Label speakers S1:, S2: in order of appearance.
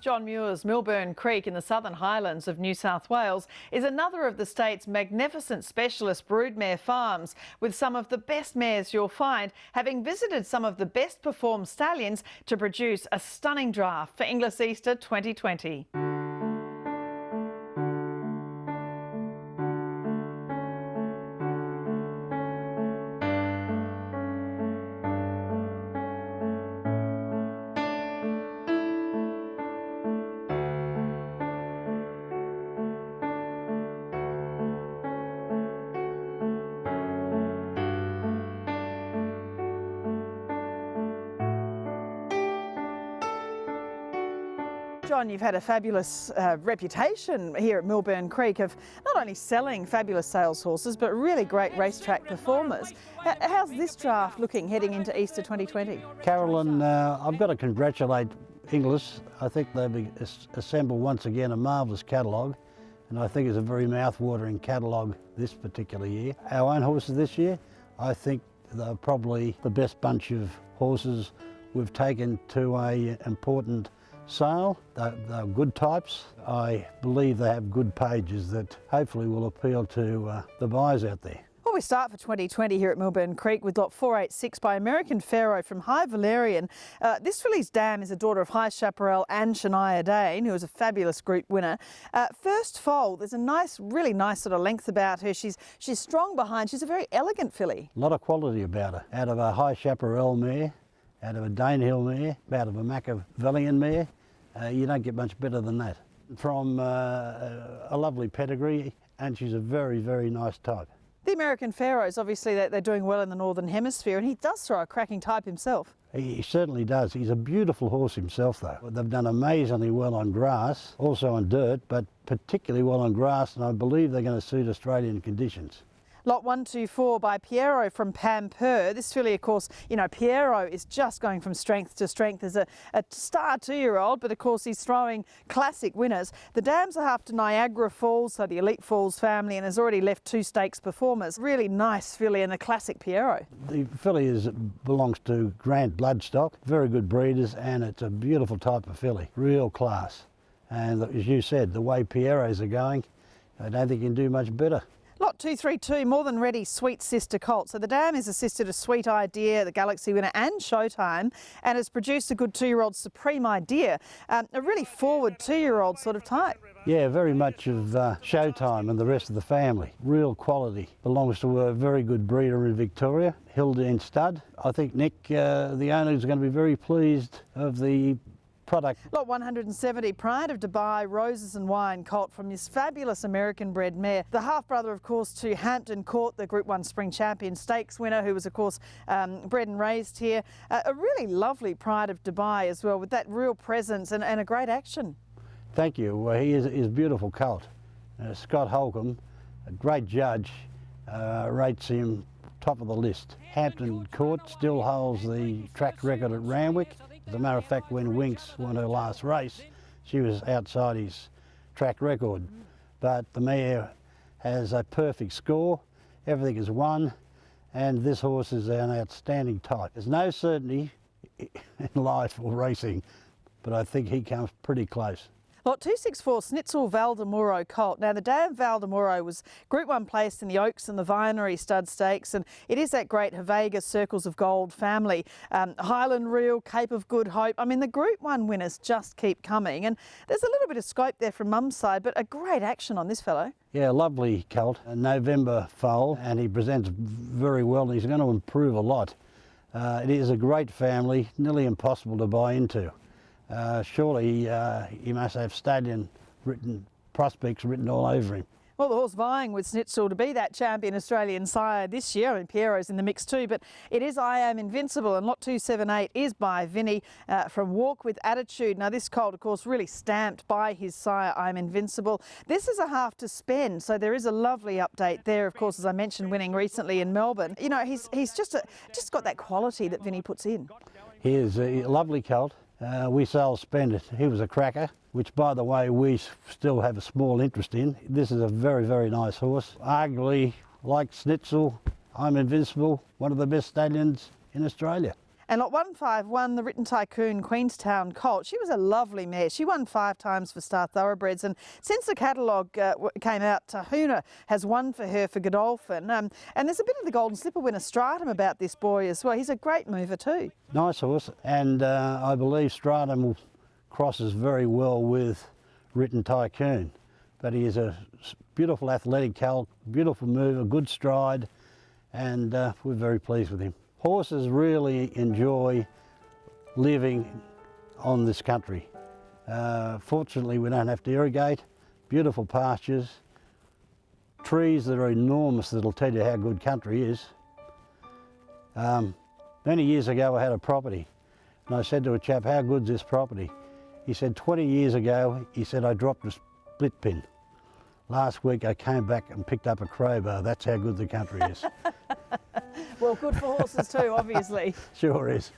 S1: John Muir's Milburn Creek in the Southern Highlands of New South Wales is another of the state's magnificent specialist broodmare farms, with some of the best mares you'll find, having visited some of the best performed stallions to produce a stunning draft for Inglis Easter 2020. John, you've had a fabulous reputation here at Milburn Creek of not only selling fabulous sales horses, but really great racetrack performers. How's this draft looking heading into Easter 2020?
S2: Caroline, I've got to congratulate Inglis. I think they've assembled once again a marvellous catalogue, and I think it's a very mouth-watering catalogue this particular year. Our own horses this year, I think they're probably the best bunch of horses we've taken to an important sale. They're good types. I believe they have good pages that hopefully will appeal to the buyers out there.
S1: Well, we start for 2020 here at Milburn Creek with lot 486 by American Pharoah from High Valerian. This filly's dam is a daughter of High Chaparral and Shania Dane, who was a fabulous group winner. First foal, there's a really nice sort of length about her. She's strong behind. She's a very elegant filly.
S2: A lot of quality about her. Out of a High Chaparral mare, out of a Danehill mare, out of a Machiavellian mare, you don't get much better than that. From a lovely pedigree, and she's a very, very nice type.
S1: The American Pharoahs, obviously they're doing well in the Northern Hemisphere, and he does throw a cracking type himself.
S2: He certainly does. He's a beautiful horse himself though. They've done amazingly well on grass, also on dirt, but particularly well on grass, and I believe they're going to suit Australian conditions.
S1: Lot 124 by Piero from Pamper. This filly, of course, you know, Piero is just going from strength to strength as a star 2-year-old, but of course he's throwing classic winners. The dam's are half to Niagara Falls, so the Elite Falls family, and has already left 2 stakes performers. Really nice filly and a classic Piero.
S2: The filly belongs to Grant Bloodstock, very good breeders, and it's a beautiful type of filly, real class. And as you said, the way Pieros are going, I don't think you can do much better.
S1: Lot 232, More Than Ready, Sweet Sister Colt. So the dam is a sister to Sweet Idea, the Galaxy winner, and Showtime, and has produced a good 2-year-old Supreme Idea, a really forward 2-year-old sort of type.
S2: Yeah, very much of Showtime and the rest of the family. Real quality. Belongs to a very good breeder in Victoria, Hildene Stud. I think Nick, the owner, is going to be very pleased of the product.
S1: Lot 170, Pride of Dubai, Roses and Wine Colt from this fabulous American bred mare. The half-brother, of course, to Hampton Court, the Group 1 Spring Champion Stakes winner, who was, of course, bred and raised here. A really lovely Pride of Dubai as well, with that real presence and a great action.
S2: Thank you. Well, he is a beautiful colt. Scott Holcomb, a great judge, rates him top of the list. Hampton Court still holds the track record at Randwick. As a matter of fact, when Winks won her last race, she was outside his track record. But the mare has a perfect score, everything is won, and this horse is an outstanding type. There's no certainty in life or racing, but I think he comes pretty close.
S1: Lot 264, Snitzel Valdemoro Colt. Now the dam Valdemoro was Group 1 placed in the Oaks and the Vinery Stud Stakes, and it is that great Havega Circles of Gold family. Highland Reel, Cape of Good Hope. I mean, the Group 1 winners just keep coming, and there's a little bit of scope there from Mum's side, but a great action on this fellow.
S2: Yeah, lovely colt, a November foal, and he presents very well, and he's going to improve a lot. It is a great family, nearly impossible to buy into. Surely he must have stallion prospects written all over him.
S1: Well, the horse vying with Snitzel to be that champion Australian sire this year. I mean, Piero's in the mix too, but it is I Am Invincible, and lot 278 is by Vinny from Walk With Attitude. Now, this colt, of course, really stamped by his sire, I Am Invincible. This is a half to spend, so there is a lovely update there, of course, as I mentioned, winning recently in Melbourne. You know, he's just got that quality that Vinny puts in.
S2: He is a lovely colt. We sell Spend It. He was a cracker, which, by the way, we still have a small interest in. This is a very, very nice horse. Arguably, like Snitzel, I'm Invincible, one of the best stallions in Australia.
S1: And lot 151, the Written Tycoon Queenstown Colt. She was a lovely mare. She won 5 times for Star Thoroughbreds, and since the catalogue came out, Tahuna has won for her for Godolphin. And there's a bit of the Golden Slipper winner Stratum about this boy as well. He's a great mover too.
S2: Nice horse, and I believe Stratum crosses very well with Written Tycoon. But he is a beautiful athletic colt, beautiful mover, good stride, and we're very pleased with him. Horses really enjoy living on this country. Fortunately, we don't have to irrigate, beautiful pastures, trees that are enormous that'll tell you how good country is. Many years ago I had a property, and I said to a chap, how good's this property? He said, 20 years ago, he said, I dropped a split pin. Last week I came back and picked up a crowbar. That's how good the country is.
S1: Well, good for horses too, obviously.
S2: Sure is.